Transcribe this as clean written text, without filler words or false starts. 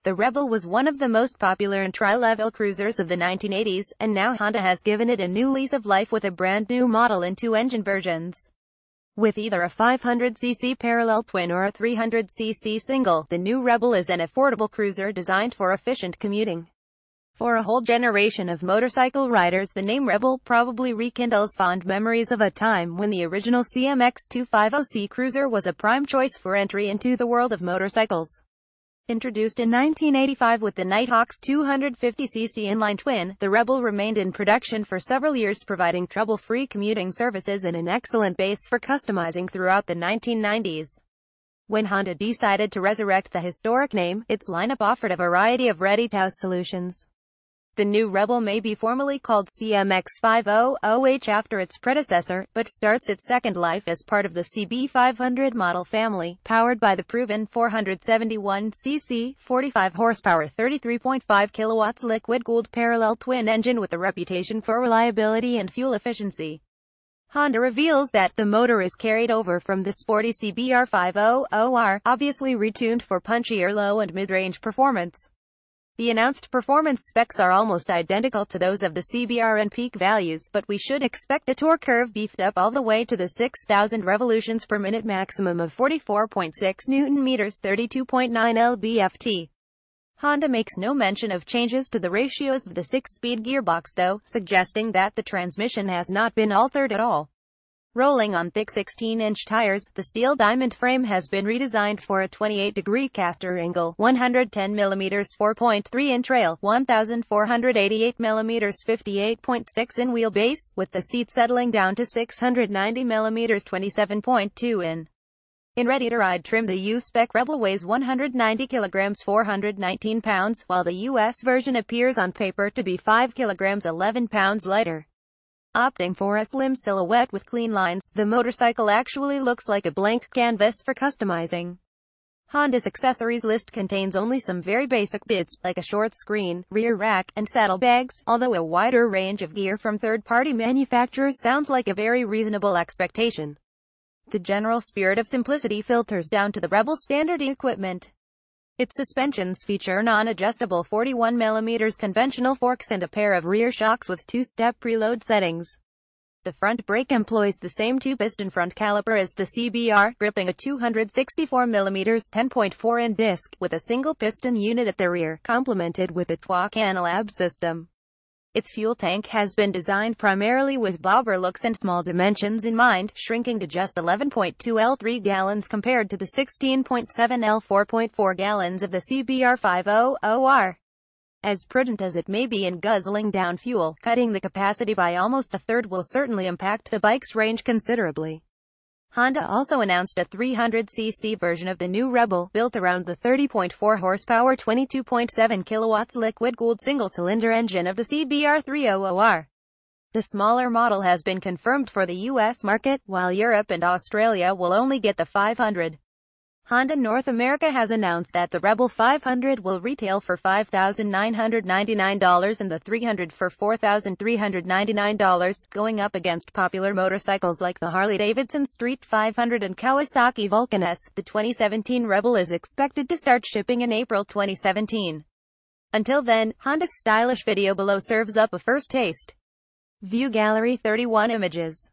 The Rebel was one of the most popular entry-level cruisers of the 1980s, and now Honda has given it a new lease of life with a brand new model in two engine versions. With either a 500cc parallel twin or a 300cc single, the new Rebel is an affordable cruiser designed for efficient commuting. For a whole generation of motorcycle riders, the name Rebel probably rekindles fond memories of a time when the original CMX 250C cruiser was a prime choice for entry into the world of motorcycles. Introduced in 1985 with the Nighthawk's 250cc inline twin, the Rebel remained in production for several years, providing trouble-free commuting services and an excellent base for customizing throughout the 1990s. When Honda decided to resurrect the historic name, its lineup offered a variety of ready-to-house solutions. The new Rebel may be formally called CMX 500H after its predecessor, but starts its second life as part of the CB500 model family, powered by the proven 471cc, 45 horsepower, 33.5 kilowatts liquid-cooled parallel twin engine with a reputation for reliability and fuel efficiency. Honda reveals that the motor is carried over from the sporty CBR 500R, obviously retuned for punchier low and mid-range performance. The announced performance specs are almost identical to those of the CBR and peak values, but we should expect a torque curve beefed up all the way to the 6,000 revolutions per minute maximum of 44.6 Nm, 32.9 lb-ft. Honda makes no mention of changes to the ratios of the 6-speed gearbox though, suggesting that the transmission has not been altered at all. Rolling on thick 16-inch tires, the steel diamond frame has been redesigned for a 28-degree caster angle, 110 mm 4.3-inch rail, 1,488 mm 58.6 in wheelbase, with the seat settling down to 690 mm 27.2 in. In ready-to-ride trim, the U-Spec Rebel weighs 190 kg 419 pounds, while the US version appears on paper to be 5 kg 11 pounds lighter. Opting for a slim silhouette with clean lines, the motorcycle actually looks like a blank canvas for customizing. Honda's accessories list contains only some very basic bits, like a short screen, rear rack, and saddlebags, although a wider range of gear from third-party manufacturers sounds like a very reasonable expectation. The general spirit of simplicity filters down to the Rebel standard equipment. Its suspensions feature non-adjustable 41mm conventional forks and a pair of rear shocks with two-step preload settings. The front brake employs the same two-piston front caliper as the CBR, gripping a 264mm 10.4-in disc, with a single-piston unit at the rear, complemented with a Trois Canalab system. Its fuel tank has been designed primarily with bobber looks and small dimensions in mind, shrinking to just 11.2 L 3 gallons compared to the 16.7 L 4.4 gallons of the CBR 500R. As prudent as it may be in guzzling down fuel, cutting the capacity by almost a third will certainly impact the bike's range considerably. Honda also announced a 300cc version of the new Rebel, built around the 30.4 horsepower 22.7 kilowatts liquid-cooled single-cylinder engine of the CBR 300R. The smaller model has been confirmed for the US market, while Europe and Australia will only get the 500. Honda North America has announced that the Rebel 500 will retail for $5,999 and the 300 for $4,399, going up against popular motorcycles like the Harley-Davidson Street 500 and Kawasaki Vulcan S. The 2017 Rebel is expected to start shipping in April 2017. Until then, Honda's stylish video below serves up a first taste. View Gallery 31 images.